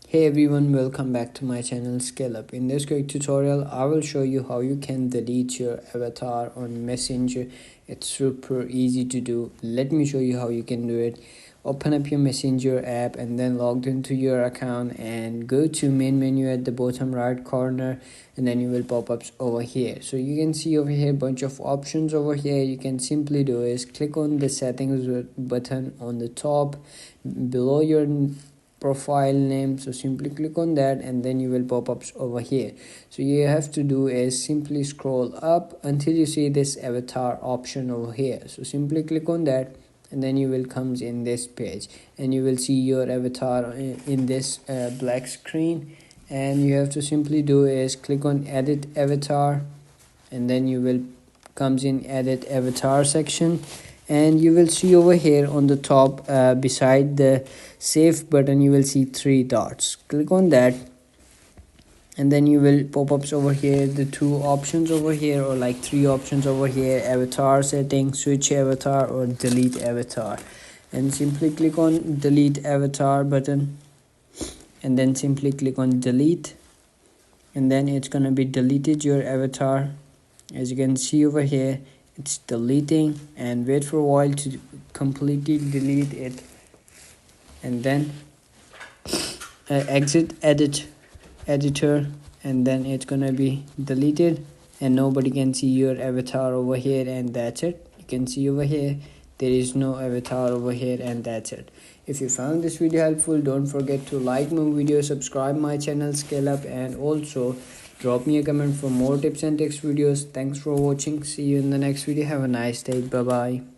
Hey everyone, welcome back to my channel Scale Up. In this quick tutorial, I will show you how you can delete your avatar on Messenger. It's super easy to do. Let me show you how you can do it. Open up your Messenger app and then log into your account and go to main menu at the bottom right corner, and then you will pop up over here. So you can see over here bunch of options over here. You can simply do is click on the settings button on the top below your profile name. So simply click on that and then you will pop up over here. So you have to do is simply scroll up until you see this avatar option over here. So simply click on that and then you will comes in this page and you will see your avatar in this black screen, and you have to simply do is click on edit avatar, and then you will comes in edit avatar section, and you will see over here on the top beside the save button you will see three dots. Click on that and then you will pop ups over here the two options over here, or like three options over here: avatar settings, switch avatar, or delete avatar. And simply click on delete avatar button and then simply click on delete, and then it's gonna be deleted your avatar. As you can see over here, it's deleting, and wait for a while to completely delete it, and then exit editor, and then it's gonna be deleted and nobody can see your avatar over here, and that's it. You can see over here there is no avatar over here, and that's it. If you found this video helpful, don't forget to like my video, subscribe my channel Scale Up, and also drop me a comment for more tips and tricks videos. Thanks for watching. See you in the next video. Have a nice day. Bye bye.